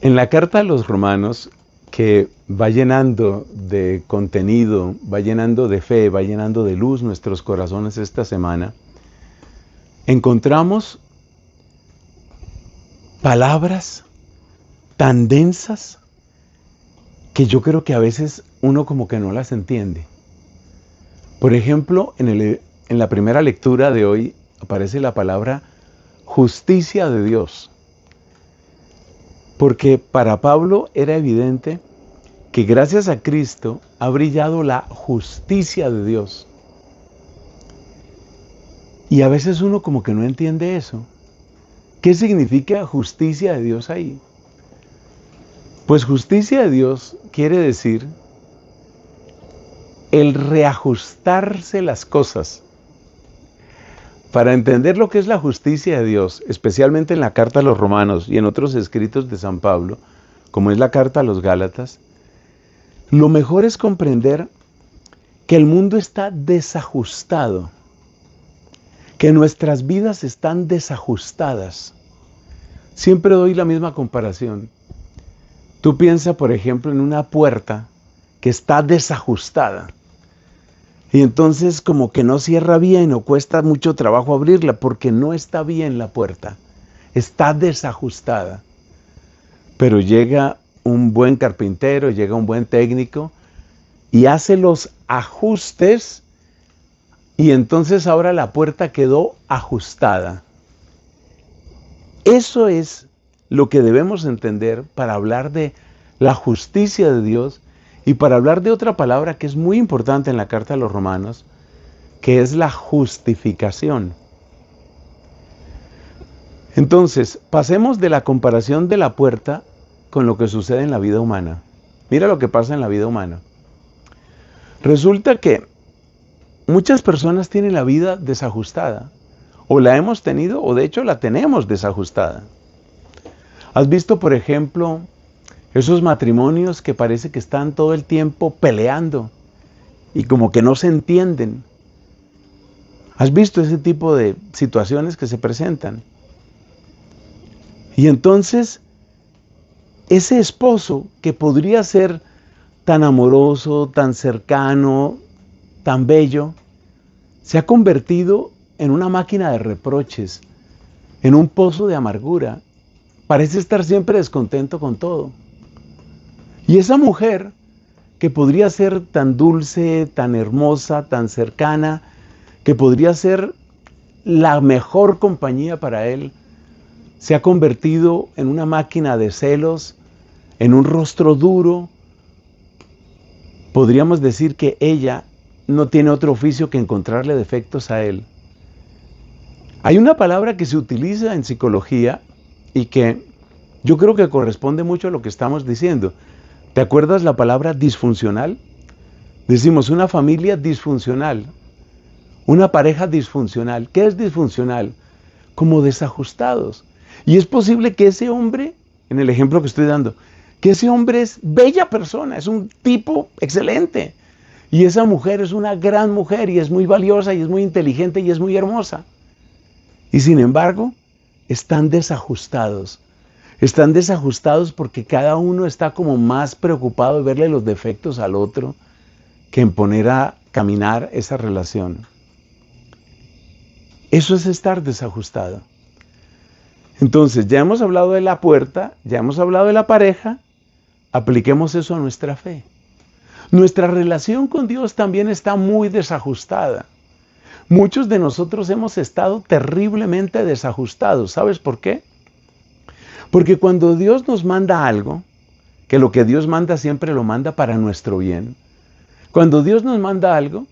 En la carta a los Romanos, que va llenando de contenido, va llenando de fe, va llenando de luz nuestros corazones esta semana, encontramos palabras tan densas que yo creo que a veces uno como que no las entiende. Por ejemplo, en la primera lectura de hoy aparece la palabra justicia de Dios. Porque para Pablo era evidente que gracias a Cristo ha brillado la justicia de Dios. Y a veces uno como que no entiende eso. ¿Qué significa justicia de Dios ahí? Pues justicia de Dios quiere decir el reajustarse las cosas. Para entender lo que es la justicia de Dios, especialmente en la carta a los Romanos y en otros escritos de San Pablo, como es la carta a los Gálatas, lo mejor es comprender que el mundo está desajustado, que nuestras vidas están desajustadas. Siempre doy la misma comparación. Tú piensa, por ejemplo, en una puerta que está desajustada. Y entonces como que no cierra bien o cuesta mucho trabajo abrirla porque no está bien la puerta. Está desajustada. Pero llega un buen carpintero, llega un buen técnico y hace los ajustes y entonces ahora la puerta quedó ajustada. Eso es lo que debemos entender para hablar de la justicia de Dios. Y para hablar de otra palabra que es muy importante en la carta a los Romanos, que es la justificación. Entonces, pasemos de la comparación de la puerta con lo que sucede en la vida humana. Mira lo que pasa en la vida humana. Resulta que muchas personas tienen la vida desajustada, o la hemos tenido, o de hecho la tenemos desajustada. ¿Has visto, por ejemplo, esos matrimonios que parece que están todo el tiempo peleando y como que no se entienden? ¿Has visto ese tipo de situaciones que se presentan? Y entonces, ese esposo que podría ser tan amoroso, tan cercano, tan bello, se ha convertido en una máquina de reproches, en un pozo de amargura. Parece estar siempre descontento con todo. Y esa mujer, que podría ser tan dulce, tan hermosa, tan cercana, que podría ser la mejor compañía para él, se ha convertido en una máquina de celos, en un rostro duro. Podríamos decir que ella no tiene otro oficio que encontrarle defectos a él. Hay una palabra que se utiliza en psicología y que yo creo que corresponde mucho a lo que estamos diciendo. ¿Te acuerdas la palabra disfuncional? Decimos una familia disfuncional, una pareja disfuncional. ¿Qué es disfuncional? Como desajustados. Y es posible que ese hombre, en el ejemplo que estoy dando, que ese hombre es bella persona, es un tipo excelente. Y esa mujer es una gran mujer y es muy valiosa y es muy inteligente y es muy hermosa. Y sin embargo, están desajustados. Están desajustados porque cada uno está como más preocupado de verle los defectos al otro que en poner a caminar esa relación. Eso es estar desajustado. Entonces, ya hemos hablado de la puerta, ya hemos hablado de la pareja, apliquemos eso a nuestra fe. Nuestra relación con Dios también está muy desajustada. Muchos de nosotros hemos estado terriblemente desajustados. ¿Sabes por qué? Porque cuando Dios nos manda algo, que lo que Dios manda siempre lo manda para nuestro bien. Cuando Dios nos manda algo,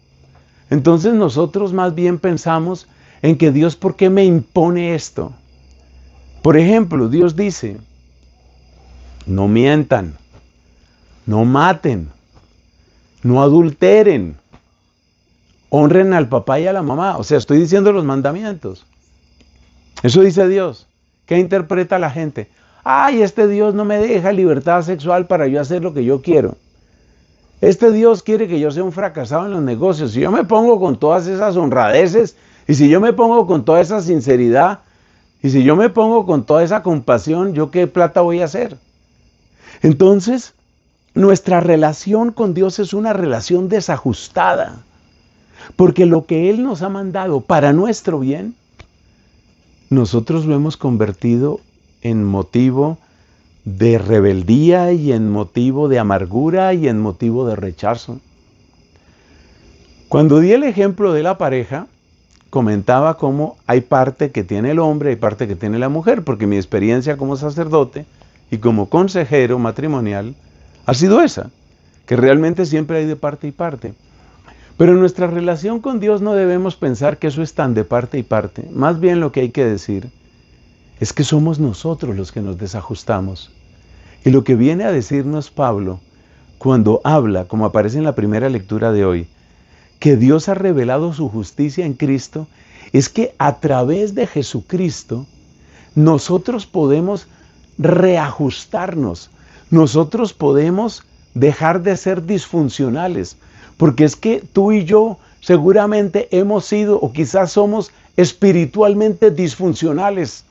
entonces nosotros más bien pensamos en que Dios, ¿por qué me impone esto? Por ejemplo, Dios dice, no mientan, no maten, no adulteren, honren al papá y a la mamá. O sea, estoy diciendo los mandamientos. Eso dice Dios. ¿Qué interpreta la gente? Ay, este Dios no me deja libertad sexual para yo hacer lo que yo quiero. Este Dios quiere que yo sea un fracasado en los negocios. Si yo me pongo con todas esas honradeces, y si yo me pongo con toda esa sinceridad, y si yo me pongo con toda esa compasión, ¿yo qué plata voy a hacer? Entonces, nuestra relación con Dios es una relación desajustada, porque lo que Él nos ha mandado para nuestro bien, nosotros lo hemos convertido en motivo de rebeldía y en motivo de amargura y en motivo de rechazo. Cuando di el ejemplo de la pareja, comentaba cómo hay parte que tiene el hombre, hay parte que tiene la mujer, porque mi experiencia como sacerdote y como consejero matrimonial ha sido esa, que realmente siempre hay de parte y parte. Pero en nuestra relación con Dios no debemos pensar que eso es tan de parte y parte. Más bien lo que hay que decir es que somos nosotros los que nos desajustamos. Y lo que viene a decirnos Pablo cuando habla, como aparece en la primera lectura de hoy, que Dios ha revelado su justicia en Cristo, es que a través de Jesucristo nosotros podemos reajustarnos, nosotros podemos dejar de ser disfuncionales, porque es que tú y yo seguramente hemos sido o quizás somos espiritualmente disfuncionales.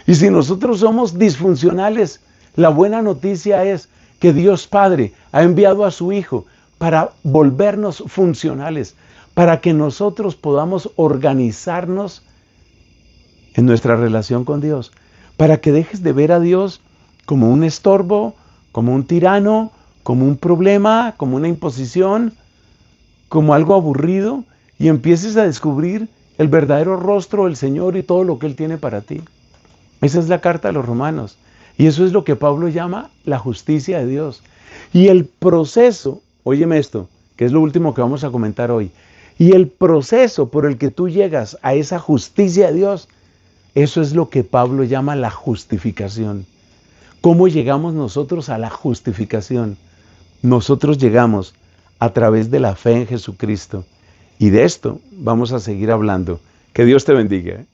Y si nosotros somos disfuncionales, la buena noticia es que Dios Padre ha enviado a su Hijo para volvernos funcionales, para que nosotros podamos organizarnos en nuestra relación con Dios, para que dejes de ver a Dios como un estorbo, como un tirano, como un problema, como una imposición, como algo aburrido, y empieces a descubrir el verdadero rostro del Señor y todo lo que Él tiene para ti. Esa es la carta a los Romanos, y eso es lo que Pablo llama la justicia de Dios. Y el proceso, óyeme esto, que es lo último que vamos a comentar hoy, y el proceso por el que tú llegas a esa justicia de Dios, eso es lo que Pablo llama la justificación. ¿Cómo llegamos nosotros a la justificación? Nosotros llegamos a través de la fe en Jesucristo. Y de esto vamos a seguir hablando. Que Dios te bendiga.